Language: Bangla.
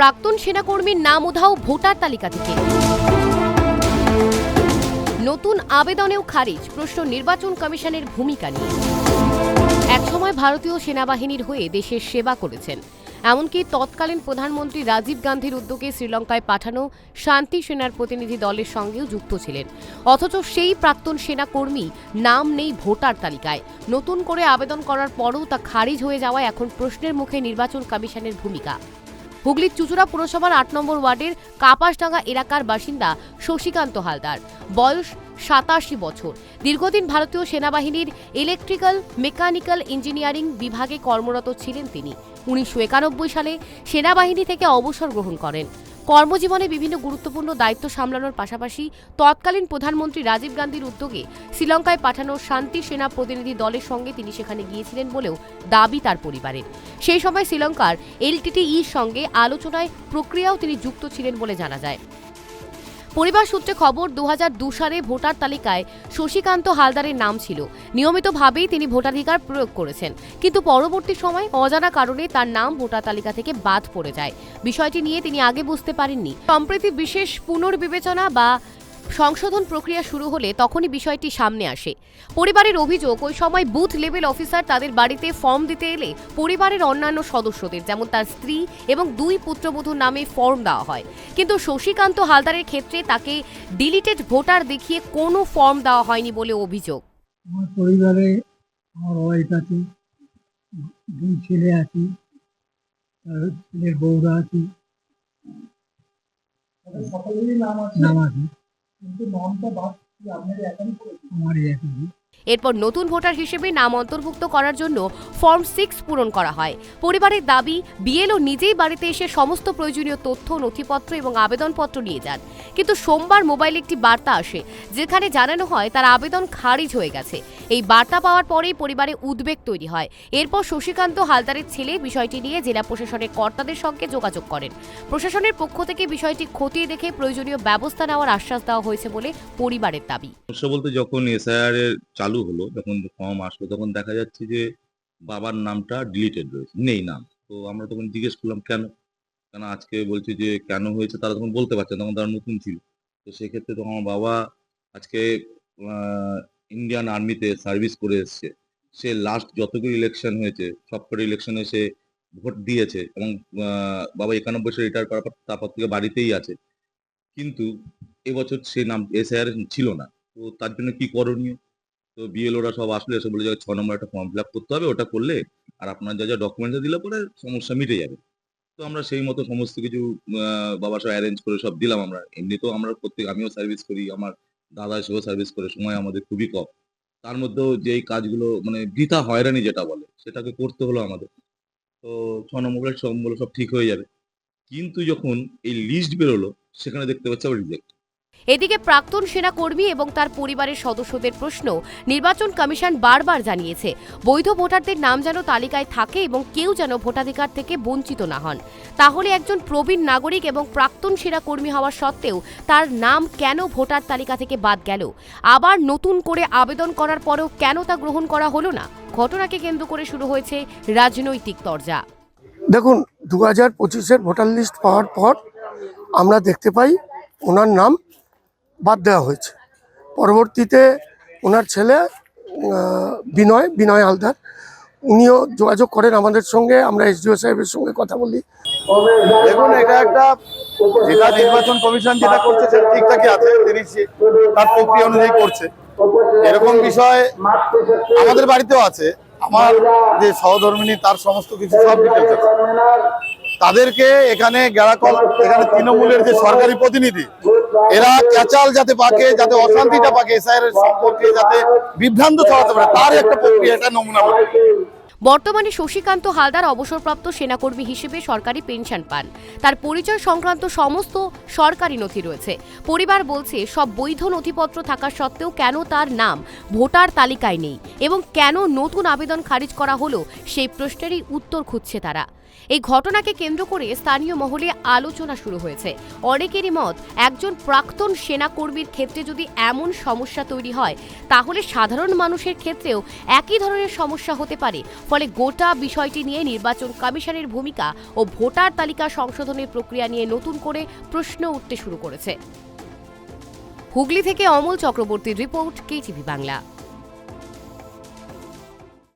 প্রাক্তন সেনাকর্মীর নাম উধাও ভোটার তালিকা থেকে। নতুন আবেদনেও খারিজ প্রশ্ন নির্বাচন কমিশনের ভূমিকা নিয়ে। একসময় ভারতীয় সেনাবাহিনীর হয়ে দেশের সেবা করেছেন, এমনকি তৎকালীন প্রধানমন্ত্রী রাজীব গান্ধীর উদ্যোগে শ্রীলঙ্কায় পাঠানো শান্তি সেনার প্রতিনিধি দলের সঙ্গেও যুক্ত ছিলেন। অথচ সেই প্রাক্তন সেনাকর্মী নাম নেই ভোটার তালিকায়। নতুন করে আবেদন করার পরও তা খারিজ হয়ে যাওয়ায় এখন প্রশ্নের মুখে নির্বাচন কমিশনের ভূমিকা। হুগলির চুঁচুড়া পুরসভার ৮ নম্বর ওয়ার্ডের কাপাসডাঙ্গা এলাকার বাসিন্দা শশীকান্ত হালদার, বয়স ৮৭ বছর। দীর্ঘদিন ভারতীয় সেনাবাহিনীর ইলেকট্রিক্যাল মেকানিক্যাল ইঞ্জিনিয়ারিং বিভাগে কর্মরত ছিলেন তিনি। ১৯৯১ সালে সেনাবাহিনী থেকে অবসর গ্রহণ করেন। কর্মজীবনে বিভিন্ন গুরুত্বপূর্ণ দায়িত্ব সামলানোর পাশাপাশি তৎকালীন প্রধানমন্ত্রী রাজীব গান্ধীর উদ্যোগে শ্রীলঙ্কায় পাঠানো শান্তি সেনা প্রতিনিধি দলের সঙ্গে তিনি সেখানে গিয়েছিলেন বলেও দাবি তার পরিবারের। সেই সময় শ্রীলঙ্কার এলটিটিইর সঙ্গে আলোচনায় প্রক্রিয়াও তিনি যুক্ত ছিলেন বলে জানা যায়। পরিবার সূত্রে খবর, ২০০২ সালে ভোটার তালিকায় শশীকান্ত হালদারের নাম ছিল। নিয়মিতভাবেই তিনি ভোটাধিকার প্রয়োগ করেছেন, কিন্তু পরবর্তী সময় অজানা কারণে তার নাম ভোটার তালিকা থেকে বাদ পড়ে যায়। বিষয়টি নিয়ে তিনি আগে বুঝতে পারেননি। সম্প্রতি বিশেষ পুনর্বিবেচনা বা সংশোধন প্রক্রিয়া শুরু হলে তখনই বিষয়টি সামনে আসে। পরিবারের অভিযোগ, ওই সময় বুথ লেভেল অফিসার তাদের বাড়িতে ফর্ম দিতে এলে পরিবারের অন্যান্য সদস্যদের, যেমন তার স্ত্রী এবং 2 পুত্রবধূর নামে ফর্ম দেওয়া হয়, কিন্তু শশীকান্ত হালদারের ক্ষেত্রে তাকে ডিলিটেড ভোটার দেখিয়ে কোনো ফর্ম দেওয়া হয়নি বলে অভিযোগ। আমার পরিবারে আমার ওয়াইফ আছে, 2 ছেলে আছে, আর ছেলের বউরা আছে, সকলেরই নাম আছে, কিন্তু নামটা বাদ আপনাদের একাই করেছে, আমারই একাই। এরপর নতুন ভোটার হিসেবে নাম অন্তর্ভুক্ত করার জন্য ফর্ম 6 পূরণ করা হয়। পরিবারের দাবি, বিএলও নিজেই বাড়িতে এসে সমস্ত প্রয়োজনীয় তথ্য, নথিপত্র এবং আবেদনপত্র নিয়ে যান। কিন্তু সোমবার মোবাইলে একটি বার্তা আসে, যেখানে জানানো হয় তার আবেদন খারিজ হয়ে গেছে। এই বার্তা পাওয়ার পরেই পরিবারে উদ্বেগ তৈরি হয়। এরপর শশীকান্ত হালদারের ছেলে বিষয়টি নিয়ে জেলা প্রশাসনের কর্তাদের সঙ্গে যোগাযোগ করেন। প্রশাসনের পক্ষ থেকে বিষয়টি খতিয়ে দেখে প্রয়োজনীয় ব্যবস্থা নেওয়ার আশ্বাস দেওয়া হয়েছে বলে পরিবারের দাবি। বলতে যখন এসআইআর এর চালু হলো, যখন ফর্ম আসলো, তখন দেখা যাচ্ছে যে বাবার নামটা ডিলিটেড রয়েছে, নেই নাম। তো আমরা তখন জিজ্ঞেস করলাম কেন, আজকে বলছে যে কেন হয়েছে তারা তখন বলতে পারছে না, তখন তারা নতুন ছিল। তো সেক্ষেত্রে তখন আমার বাবা আজকে ইন্ডিয়ান আর্মিতে সার্ভিস করে এসছে। সে লাস্ট যতগুলো ইলেকশন হয়েছে সবকটা ইলেকশনে সে ভোট দিয়েছে এবং বাবা 91 বছর রিটায়ার করার পর তারপর থেকে বাড়িতেই আছে। কিন্তু এবছর সে নাম এসআইআর ছিল না। তো তার জন্য কি করণীয়? তো বিএলওরা সব আসলে এসে বলে যে 6 নম্বর একটা ফর্ম ফিল আপ করতে হবে, ওটা করলে আর আপনার যা যা ডকুমেন্টস দিলে পরে সমস্যা মিটে যাবে। তো আমরা সেই মতো সমস্ত কিছু বাবার সব অ্যারেঞ্জ করে সব দিলাম। আমরা এমনিতেও আমরা আমিও সার্ভিস করি, আমার দাদা সেও সার্ভিস করে, সময় আমাদের খুবই কম। তার মধ্যেও যেই কাজগুলো বৃথা হয়রানি যেটা বলে সেটাকে করতে হলো আমাদের। তো 6 নম্বরের সবগুলো সব ঠিক হয়ে যাবে, কিন্তু যখন এই লিস্ট বেরোলো সেখানে দেখতে পাচ্ছি আবার রিজেক্ট। এদিকে প্রাক্তন সেনাকর্মী এবং তার পরিবারের সদস্যদের প্রশ্ন নির্বাচন কমিশন বারবার জানিয়েছে, বৈধ ভোটারদের নাম যেন তালিকায় থাকে এবং কেউ যেন ভোটাধিকার থেকে বঞ্চিত না হন। তাহলে একজন প্রবীণ নাগরিক এবং প্রাক্তন সেনাকর্মী হওয়া সত্ত্বেও তার নাম কেন ভোটার তালিকা থেকে বাদ গেল? আবার নতুন করে আবেদন করার পরেও কেন তা গ্রহণ করা হলো না? ঘটনাকে কেন্দ্র করে শুরু হয়েছে রাজনৈতিক তরজা। দেখুন, 2025-এর ভোটার লিস্ট পাওয়ার পর আমরা দেখতে পাই ওনার নাম বাদ দেওয়া হয়েছে। পরবর্তীতে ওনার ছেলে বিনয় হালদার, উনিও যোগাযোগ করেন আমাদের সঙ্গে। আমরা এসডিও সাহেবের সঙ্গে কথা বলি। দেখুন, এটা একটা যেটা নির্বাচন কমিশন যেটা করছে সেটা ঠিকঠাকই আছে, তিনি তার প্রক্রিয়া অনুযায়ী করছে। এরকম বিষয় আমাদের বাড়িতেও আছে। আমার যে সহধর্মিনী তার সমস্ত কিছু সব ডিটেলস আছে। তাদেরকে এখানে এখানে তৃণমূলের যে সরকারি প্রতিনিধি, এরা ক্যাচাল যাতে পাকে, যাতে অশান্তিটা পাকে, এসআইআর সম্পর্কে যাতে বিভ্রান্ত ছড়াতে পারে, তার একটা প্রক্রিয়া, এটা নমুনা। বর্তমানে শশীকান্ত হালদার অবসরপ্রাপ্ত সেনাকর্মী হিসেবে সরকারি পেনশন পান। তার পরিচয় সংক্রান্ত সমস্ত সরকারি নথি রয়েছে। পরিবার বলছে, সব বৈধ নথিপত্র থাকা সত্ত্বেও কেন তার নাম ভোটার তালিকায় নেই এবং কেন নতুন আবেদন খারিজ করা হলো সেই প্রশ্নেরই উত্তর খুঁজছে তারা। এই ঘটনাকে কেন্দ্র করে স্থানীয় মহলে আলোচনা শুরু হয়েছে। অনেকেরই মত, একজন প্রাক্তন সেনাকর্মীর ক্ষেত্রে যদি এমন সমস্যা তৈরি হয় তাহলে সাধারণ মানুষের ক্ষেত্রেও একই ধরনের সমস্যা হতে পারে। ফলে গোটা বিষয়টি নিয়ে নির্বাচন কমিশনের ভূমিকা ও ভোটার তালিকা সংশোধনের প্রক্রিয়া নিয়ে নতুন করে প্রশ্ন উঠতে শুরু করেছে। হুগলি থেকে অমল চক্রবর্তীর রিপোর্ট, KTV বাংলা।